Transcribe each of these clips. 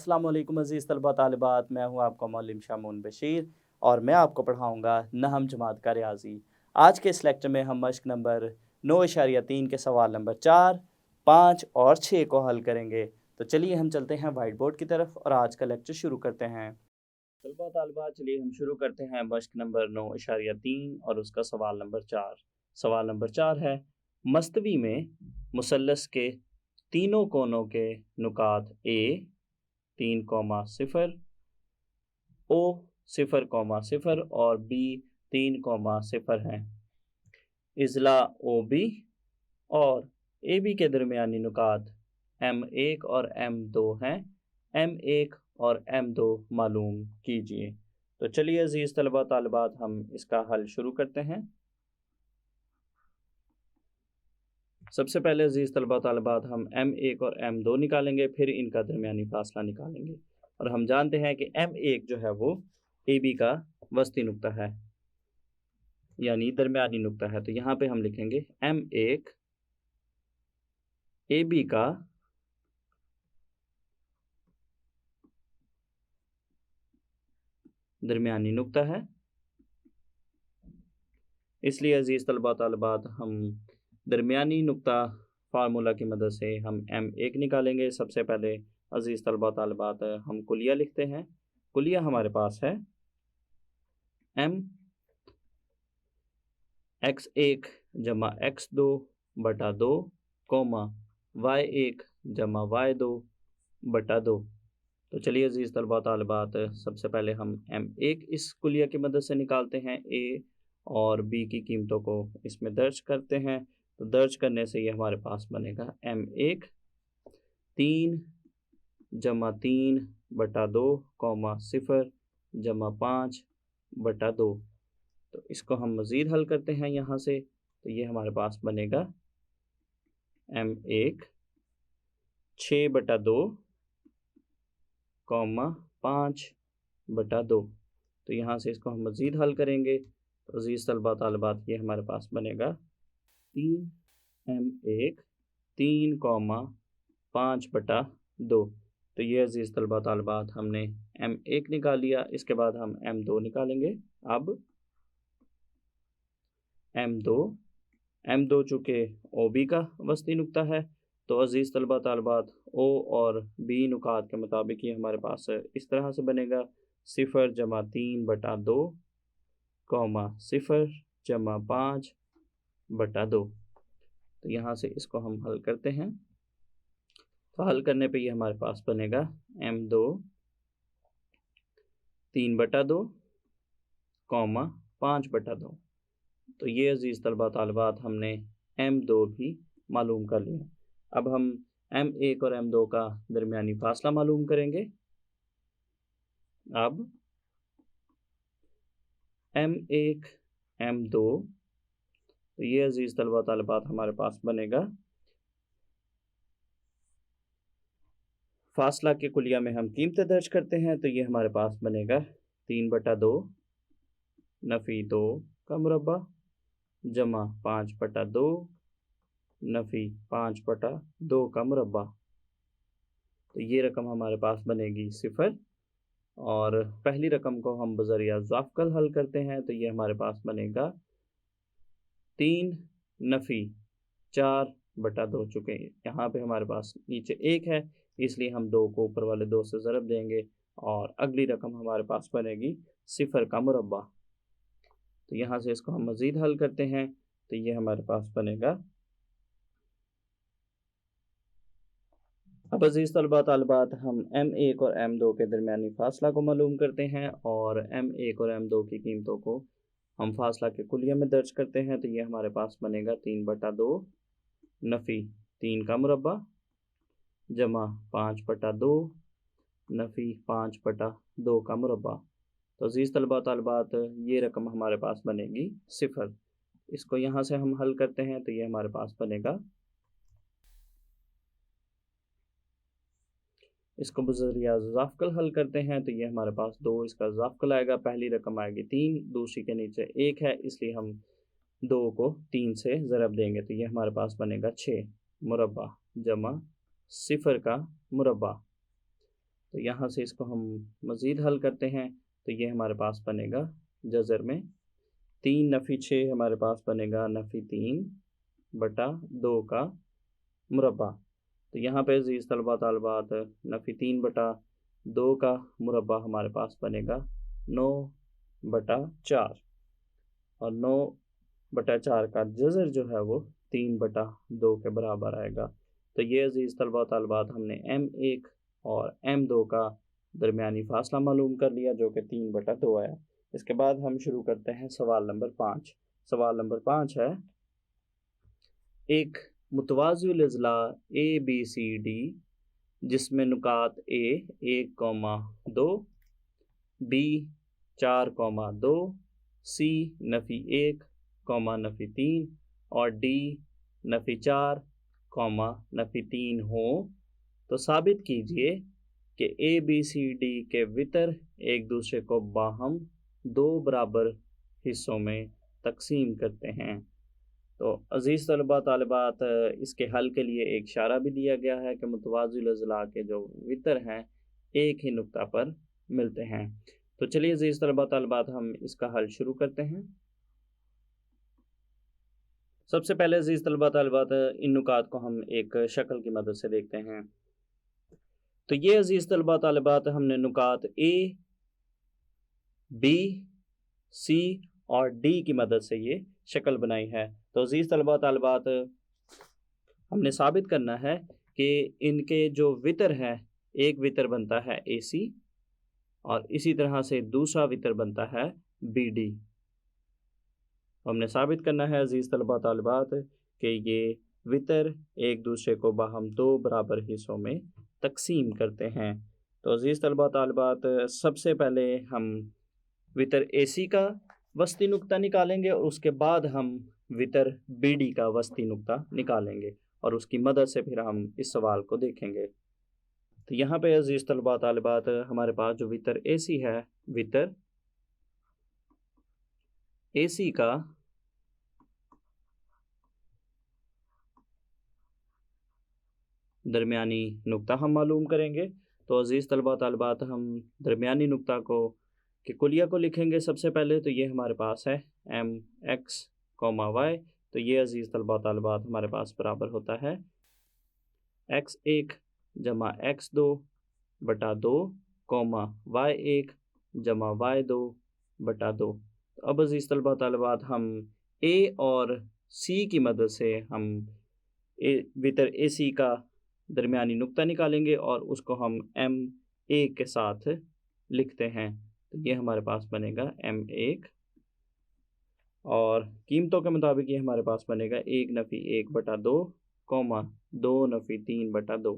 अस्सलाम वालेकुम अज़ीज़ तलबा तालिबात, मैं हूँ आपका मौलम शामून बशीर और मैं आपको पढ़ाऊँगा नहम जमात का रियाज़ी। आज के इस लेक्चर में हम मश्क नंबर 9.3 के सवाल नंबर 4, 5 और 6 को हल करेंगे। तो चलिए हम चलते हैं वाइट बोर्ड की तरफ और आज का लेक्चर शुरू करते हैं। तलबा तालिबात, चलिए हम शुरू करते हैं मश्क नंबर 9.3 और उसका सवाल नंबर 4। सवाल नंबर 4 है, मस्तवी में मुसल्लस के तीनों कोनों के नुकात ए 3,0, ओ 0,0 और बी 3,0 हैं। इज़ला ओ बी और ए बी के दरमियानी नुकात M1 और M2 हैं। M1 और M2 मालूम कीजिए। तो चलिए अज़ीज़ तलबा तालिबात, हम इसका हल शुरू करते हैं। सबसे पहले अज़ीज़ तलबा तालिबात हम M1 और M2 निकालेंगे, फिर इनका दरमियानी फासला निकालेंगे। और हम जानते हैं कि M1 जो है वो AB का वस्ती नुक्ता है, यानी दरमियानी नुक्ता है। तो यहाँ पे हम लिखेंगे M1 AB का दरमियानी नुक्ता है। इसलिए अज़ीज़ तलबा तालिबात हम दरमियानी नुक्ता फार्मूला की मदद से हम M1 निकालेंगे। सबसे पहले अज़ीज़ तलबा तालिबात हम कुलिया लिखते हैं। कुलिया हमारे पास है M x1 जमा x2 बटा 2 कोमा y1 जमा y2 बटा 2। तो चलिए अज़ीज़ तलबा तालिबात, सबसे पहले हम M1 इस कुलिया की मदद से निकालते हैं। A और B की कीमतों को इसमें दर्ज करते हैं। तो दर्ज करने से ये हमारे पास बनेगा M1 3 जमा 3 बटा 2 कोमा 0 जमा 5 बटा 2। तो इसको हम मज़ीद हल करते हैं यहाँ से। तो ये हमारे पास बनेगा M1 6 बटा 2 कॉमा 5 बटा 2। तो यहाँ से इसको हम मज़ीद हल करेंगे। तो अज़ीज़ तलबा तालिबात, ये हमारे पास बनेगा 3M1 3,5 बटा 2। तो ये अज़ीज़ तलबा तालिबात हमने M1 निकाल लिया। इसके बाद हम M2 निकालेंगे। अब M2 चूँकि OB का वस्ती नुक्ता है, तो अज़ीज़ तलबा तालिबात O और B नुकात के मुताबिक ये हमारे पास इस तरह से बनेगा 0 जमा 3 बटा 2 कॉमा 0 जमा 5 बटा 2। तो यहाँ से इसको हम हल करते हैं। तो हल करने पे ये हमारे पास बनेगा M2 3 बटा 2 कॉमा 5 बटा 2। तो ये अज़ीज़ तलबा तालिबात हमने M2 भी मालूम कर लिया। अब हम M1 और M2 का दरमियानी फासला मालूम करेंगे। अब M1 M2, तो ये अज़ीज़ तलबा तालिबात हमारे पास बनेगा, फासला के कुलिया में हम कीमतें दर्ज करते हैं। तो ये हमारे पास बनेगा 3 बटा 2 नफ़ी 2 का मुरब्बा जमा 5 बटा 2 नफ़ी 5 बटा 2 का मुरब्बा। तो ये रकम हमारे पास बनेगी 0। और पहली रकम को हम बज़रिया ज़ाफ़कल हल करते हैं। तो ये हमारे पास बनेगा 3 नफ़ी 4 बटा 2। चुके यहाँ पे हमारे पास नीचे 1 है, इसलिए हम 2 को ऊपर वाले 2 से ज़रब देंगे और अगली रकम हमारे पास बनेगी 0 का मुरब्बा। तो यहाँ से इसको हम मज़ीद हल करते हैं। तो ये हमारे पास बनेगा। अब अज़ीज़ तलबा तालिबात, हम M1 और M2 के दरमियानी फ़ासला को मालूम करते हैं और M1 और M2 की कीमतों को हम फासला के कुलिया में दर्ज करते हैं। तो ये हमारे पास बनेगा 3 बटा 2 नफ़ी 3 का मुरब्बा जमा 5 बटा 2 नफ़ी 5 बटा 2 का मुरब्बा। तो अज़ीज़ तलबा तालिबात, ये रकम हमारे पास बनेगी 0। इसको यहाँ से हम हल करते हैं। तो ये हमारे पास बनेगा, इसको बज़रिया ज़ाफ़कल हल करते हैं। तो ये हमारे पास 2, इसका ज़ाफ़कल आएगा। पहली रकम आएगी 3, दूसरी के नीचे 1 है, इसलिए हम 2 को 3 से ज़रब देंगे। तो ये हमारे पास बनेगा 6 मुरब्बा जमा 0 का मुरब्बा। तो यहाँ से इसको हम मज़ीद हल करते हैं तो ये हमारे पास बनेगा जज़र में 3 नफ़ी 6 हमारे पास बनेगा नफ़ी 3 बटा 2 का मुरब्बा। तो यहाँ पे अज़ीज़ तलबा तालिबात नफ़ी 3 बटा 2 का मुरब्बा हमारे पास बनेगा 9 बटा 4 और 9 बटा 4 का जज़र जो है वो 3 बटा 2 के बराबर आएगा। तो ये अज़ीज़ तलबा तालिबात हमने M1 और M2 का दरमियानी फ़ासला मालूम कर लिया जो कि 3 बटा 2 आया। इसके बाद हम शुरू करते हैं सवाल नंबर 5। सवाल नंबर 5 है, एक मुतवाज़िल अज़ला ABCD जिसमें नुकात A 1,2, B 4,2, C नफ़ी 1, नफ़ी 3 और D नफ़ी 4, नफ़ी 3 हो तो साबित कीजिए कि ABCD के वितर एक दूसरे को बाहम 2 बराबर हिस्सों में तकसीम करते हैं। तो अज़ीज़ तलबा तालिबात इसके हल के लिए एक इशारा भी दिया गया है कि मुतवाज़िल अज़ला के जो वितर हैं एक ही नुक्ता पर मिलते हैं। तो चलिए अज़ीज़ तलबा तालिबात हम इसका हल शुरू करते हैं। सबसे पहले अज़ीज़ तलबा तालिबात इन नुकात को हम एक शक्ल की मदद से देखते हैं। तो ये अज़ीज़ तलबा तालिबात हमने नुकात A, B, C और D की मदद से ये शक्ल बनाई है। तो अज़ीज़ तलबा तालिबात हमने साबित करना है कि इनके जो वितर है, एक वितर बनता है AC और इसी तरह से दूसरा वितर बनता है BD। हमने साबित करना है अज़ीज़ तलबा तालिबात कि ये वितर एक दूसरे को बाहम 2 बराबर हिस्सों में तकसीम करते हैं। तो अज़ीज़ तलबा तालिबात सबसे पहले हम वितर AC का वस्ती नुक्ता निकालेंगे और उसके बाद हम वितर BD का वस्ती नुक्ता निकालेंगे और उसकी मदद से फिर हम इस सवाल को देखेंगे। तो यहाँ पे अज़ीज़ तलबा तालिबात हमारे पास जो वितर AC है, वितर AC का दरमियानी नुक्ता हम मालूम करेंगे। तो अज़ीज़ तलबा तालिबात हम दरमियानी नुक्ता को के कुलिया को लिखेंगे सबसे पहले। तो ये हमारे पास है MX, Y। तो ये अज़ीज़ तलबा तालिबात हमारे पास बराबर होता है X1 जमा X2 बटा 2, Y1 जमा Y2 बटा 2। तो अब अज़ीज़ तलबा तालिबात हम A और C की मदद से हम वितर AC का दरमियानी नुक्ता निकालेंगे और उसको हम M1 के साथ लिखते हैं। तो ये हमारे पास बनेगा M1 और कीमतों के मुताबिक ये हमारे पास बनेगा 1 नफ़ी 1 बटा 2, 2 नफ़ी 3 बटा 2।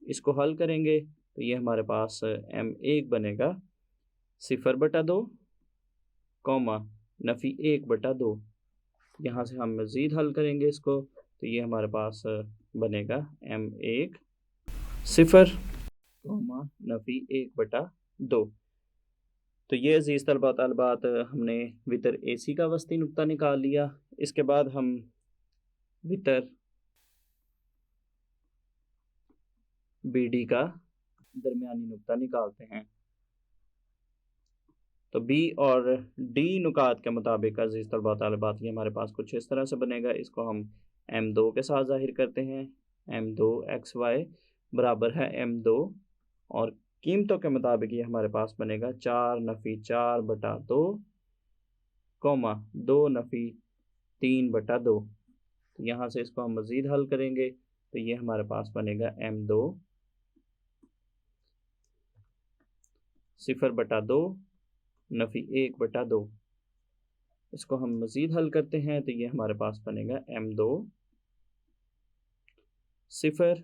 इसको हल करेंगे तो ये हमारे पास M1 बनेगा 0 बटा 2, नफ़ी 1 बटा 2। यहाँ से हम मज़ीद हल करेंगे इसको तो ये हमारे पास बनेगा M1 0, नफ़ी 1 बटा 2। तो ये अज़ीज़ तलबा तालिबात हमने वितर AC का वस्ती नुक्ता निकाल लिया। इसके बाद हम वितर BD का दरमियानी नुक्ता निकालते हैं। तो B और D नुकात के मुताबिक अज़ीज़ तलबा तालिबात ये हमारे पास कुछ इस तरह से बनेगा। इसको हम M2 के साथ ज़ाहिर करते हैं। M2XY बराबर है M2 और कीमतों के मुताबिक ये हमारे पास बनेगा 4 नफ़ी 4 बटा 2, 2 नफ़ी 3 बटा 2। तो यहाँ से इसको हम मज़ीद हल करेंगे तो ये हमारे पास बनेगा M2 0 बटा 2 नफ़ी 1 बटा 2। इसको हम मज़ीद हल करते हैं तो ये हमारे पास बनेगा M2 0,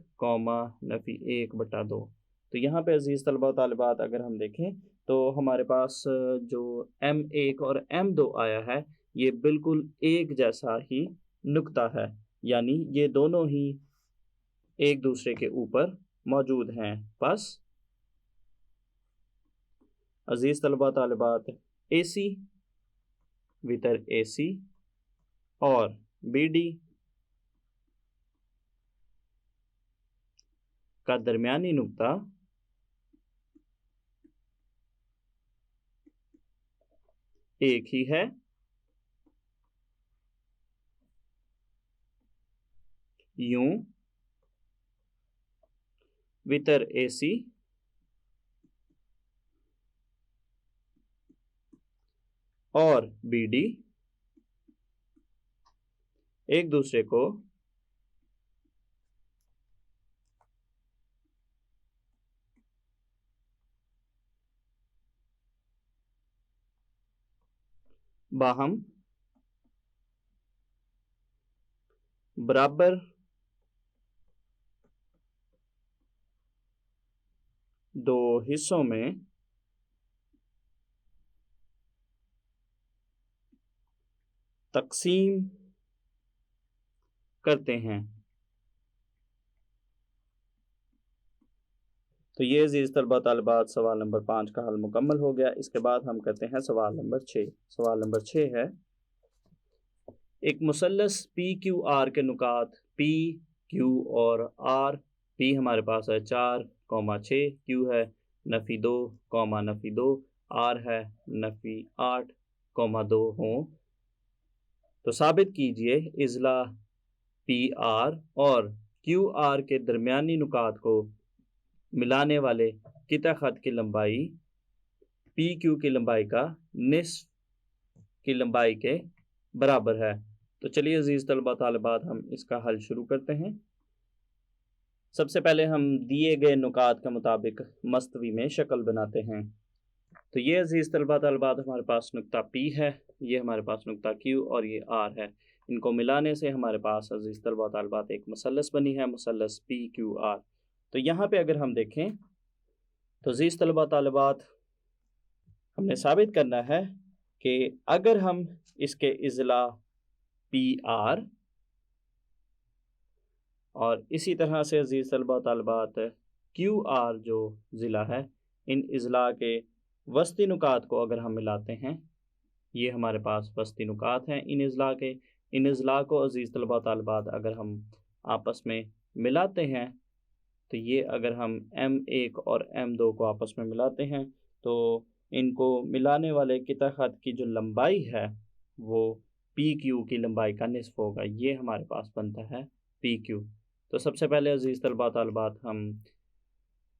नफ़ी 1 बटा 2। तो यहाँ पे अज़ीज़ तलबा तालिबात अगर हम देखें तो हमारे पास जो M1 और M2 आया है ये बिल्कुल एक जैसा ही नुक्ता है, यानी ये दोनों ही एक दूसरे के ऊपर मौजूद हैं। बस अज़ीज़ तलबा तालिबात AC वितर AC और BD का दरमियानी नुक्ता एक ही है, यूं वितर AC और BD एक दूसरे को बाहम बराबर दो हिस्सों में तकसीम करते हैं। तो ये अजीज तलबा तालिबात सवाल नंबर 5 का हल मुकम्मल हो गया। इसके बाद हम करते हैं सवाल नंबर 6। सवाल नंबर 6 है, एक मुसल्लस PQR के नुकात P, Q और R। P हमारे पास है 4,6, Q है नफ़ी 2, नफ़ी 2, R है नफ़ी 8,2 हों तो साबित कीजिए इज़ला PR और QR के दरमियानी नुकात को मिलाने वाले किता ख़त की लंबाई PQ की लंबाई का निस्फ की लंबाई के बराबर है। तो चलिए अजीज़ तलबा तालिबात हम इसका हल शुरू करते हैं। सबसे पहले हम दिए गए नुकात के मुताबिक मस्तवी में शक्ल बनाते हैं। तो ये अजीज़ तलबा तालिबात हमारे पास नुक्ता P है, ये हमारे पास नुक्ता Q और ये R है। इनको मिलाने से हमारे पास अजीज़ तलबा तालिबात एक मुसल्लस बनी है, मुसल्लस PQR। तो यहाँ पे अगर हम देखें तो अजीज़ तलबा तालिबात हमने साबित करना है कि अगर हम इसके इज़ला PR और इसी तरह से अजीज़ तलबा तालिबात QR जो ज़िला है, इन इज़ला के वस्ती नुकात को अगर हम मिलाते हैं, ये हमारे पास वस्ती नुकात हैं इन इज़ला को अजीज़ तलबा तालिबात अगर हम आपस में मिलाते हैं तो ये अगर हम M1 और M2 को आपस में मिलाते हैं तो इनको मिलाने वाले किता ख़त की जो लंबाई है वो PQ की लंबाई का निस्फ होगा। ये हमारे पास बनता है PQ। तो सबसे पहले अजीज़ तलबा तालिबात हम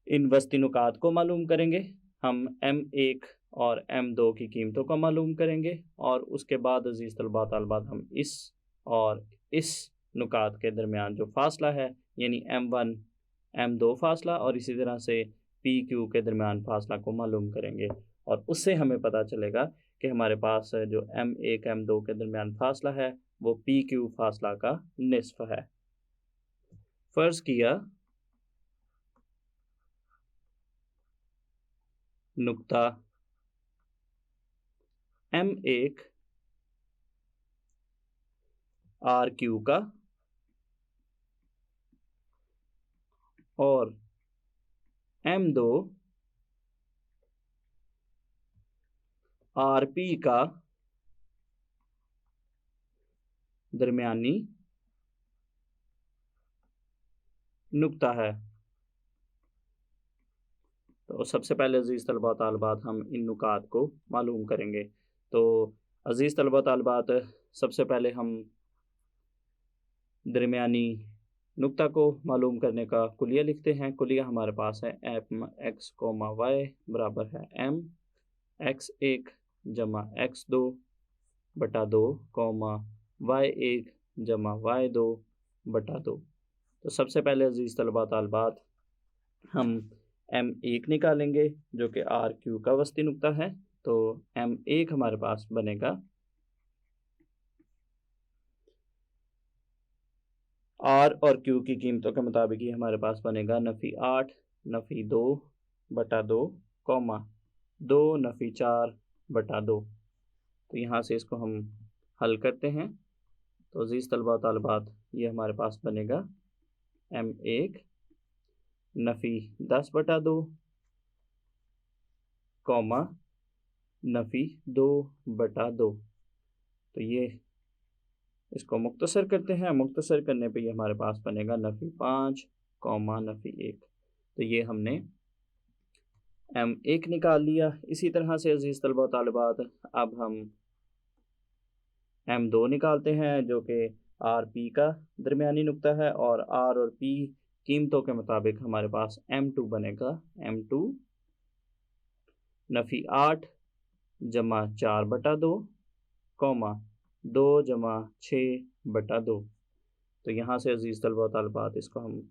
इन वस्ती नुकात को मालूम करेंगे। हम M1 और M2 की कीमतों को मालूम करेंगे और उसके बाद अजीज़ तलबा तालिबात हम इस और इस नुकात के दरमियान जो फ़ासला है यानी M1 M2 फ़ासला और इसी तरह से PQ के दरमियान फ़ासला को मालूम करेंगे और उससे हमें पता चलेगा कि हमारे पास जो M1 M2 के दरमियान फ़ासला है वो PQ फ़ासला का निस्फ है। फ़र्ज़ किया नुक्ता M1 RQ का और M2 RP का दरमियानी नुक्ता है। तो सबसे पहले अजीज़ तलबा तालिबात हम इन नुकात को मालूम करेंगे। तो अजीज़ तलबा तालिबात सबसे पहले हम दरमियानी नुक्ता को मालूम करने का कुलिया लिखते हैं। कुलिया हमारे पास है x, y बराबर है M x1 जमा x2 बटा 2, y1 जमा y2 बटा 2। तो सबसे पहले अजीज़ तलबा तालिबात हम M1 निकालेंगे जो कि RQ का वस्ती नुक्ता है। तो M1 हमारे पास बनेगा R और Q की कीमतों के मुताबिक ही हमारे पास बनेगा नफ़ी 8 नफ़ी 2 बटा 2, 2 नफ़ी 4 बटा 2। तो यहाँ से इसको हम हल करते हैं। तो अजीज़ तलबा तालिबात ये हमारे पास बनेगा M1 नफ़ी 10 बटा 2, नफ़ी 2 बटा 2। तो ये इसको मुख्तसर करते हैं। मुख्तसर करने पे ये हमारे पास बनेगा नफ़ी 5, नफ़ी 1। तो ये हमने M1 निकाल लिया। इसी तरह से अजीज़ तलबा व तालिबात अब हम M2 निकालते हैं जो कि RP का दरमियानी नुक्ता है, और R और P कीमतों के मुताबिक हमारे पास M2 बनेगा। M2 नफ़ी 8 जमा 4/2 कौमा 2 जमा 6/2। तो यहाँ से अजीज़ तलबा व तालिबात इसको हम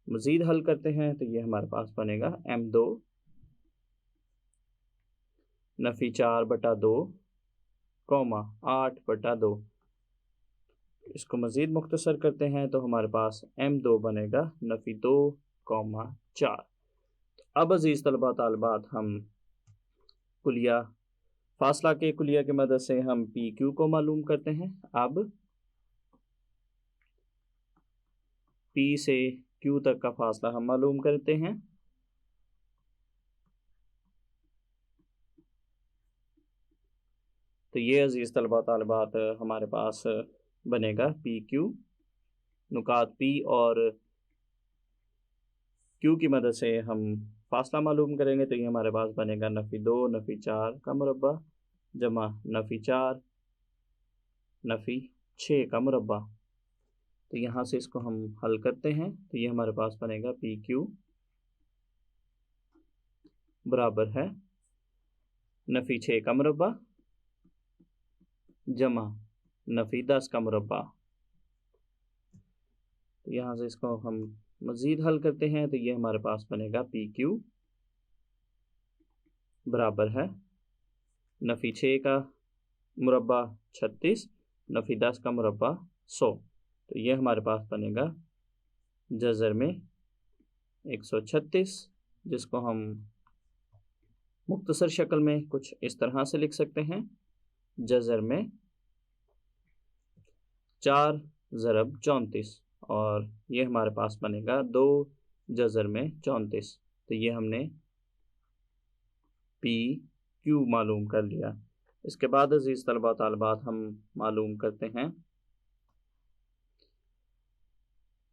मज़ीद हल करते हैं तो ये हमारे पास बनेगा M2 नफ़ी 4/2 कौमा 8/2। इसको मज़ीद मुख्तसर करते हैं तो हमारे पास M2 बनेगा नफ़ी 2 कौमा 4। अब अजीज़ तलबा तालिबात हम कुलिया फासला के कुलिया की मदद से हम PQ को मालूम करते हैं। अब P से Q तक का फासला हम मालूम करते हैं। तो ये अजीज़ तलबा तालिबात हमारे पास बनेगा PQ नुकात P और Q की मदद से हम फासला मालूम करेंगे तो ये हमारे पास बनेगा नफ़ी 2 नफ़ी 4 का मुरब्बा जमा नफ़ी 4 नफ़ी 6 का मुरब्बा। तो यहाँ से इसको हम हल करते हैं तो ये हमारे पास बनेगा PQ बराबर है नफ़ी 6 का मुरब्बा जमा नफ़ी 10 का मुरब्बा। तो यहाँ से इसको हम मज़ीद हल करते हैं तो ये हमारे पास बनेगा PQ बराबर है नफ़ी 6 का मुरब्बा 36 नफ़ी 10 का मुरब्बा 100। तो ये हमारे पास बनेगा जज़र में 136, जिसको हम मुख्तसर शक्ल में कुछ इस तरह से लिख सकते हैं। जज़र में 4 ज़रब 34 और ये हमारे पास बनेगा 2 जज़र में 34। तो ये हमने PQ मालूम कर लिया। इसके बाद अजीज़ तलबा तालिबात हम मालूम करते हैं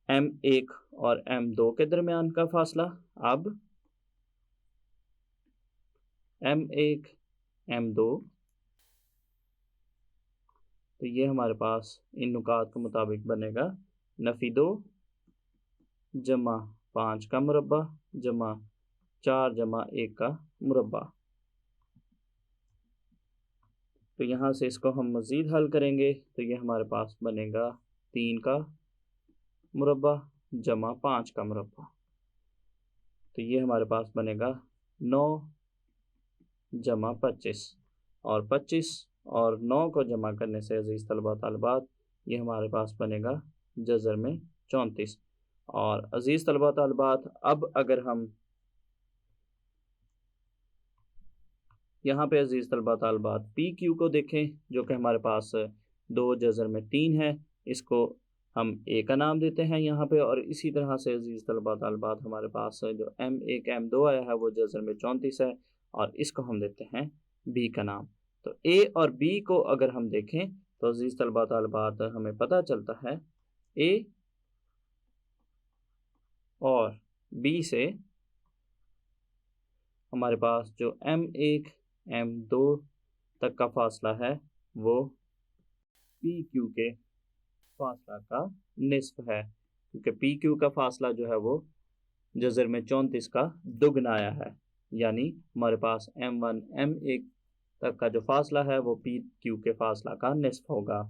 M1 और M2 के दरमियान का फासला। अब M1 M2 तो ये हमारे पास इन नुकात के मुताबिक बनेगा नफ़ी 2 जमा 5 का मुरब्बा जमा 4 जमा 1 का मुरब्बा। तो यहाँ से इसको हम मज़ीद हल करेंगे तो ये हमारे पास बनेगा 3 का मुरब्बा जमा 5 का मुरब्बा। तो ये हमारे पास बनेगा 9 जमा 25 और 25 और 9 को जमा करने से अजीज़ तलबा तालिबात ये हमारे पास बनेगा जज़र में 34। और अजीज़ तलबा तालिबात अब अगर हम यहाँ पे अजीज़ तलबा तालिबात PQ को देखें जो कि हमारे पास 2 जज़र में 3 है, इसको हम A का नाम देते हैं यहाँ पे। और इसी तरह से अजीज़ तलबा तालिबात हमारे पास जो M1 M2 आया है वो जज़र में 34 है और इसको हम देते हैं B का नाम। तो A और B को अगर हम देखें तो अजीज़ तलबा तालिबात हमें पता चलता है A और B से हमारे पास जो M1 M2 तक का फासला है वो PQ के फासला का निस्फ है, क्योंकि PQ का फासला जो है वो जज़र में 34 का दुगना आया है। यानी हमारे पास M1 M1 तक का जो फासला है वो PQ के फासला का निस्फ होगा।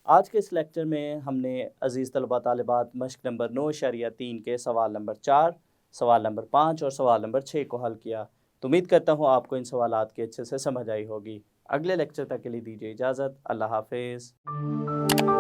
आज के इस लेक्चर में हमने अजीज़ तलबा तालिबात मश्क नंबर 9.3 के सवाल नंबर 4, सवाल नंबर 5 और सवाल नंबर 6 को हल किया। तो उम्मीद करता हूँ आपको इन सवालात की अच्छे से समझ आई होगी। अगले लेक्चर तक के लिए दीजिए इजाज़त। अल्लाह हाफ़िज़।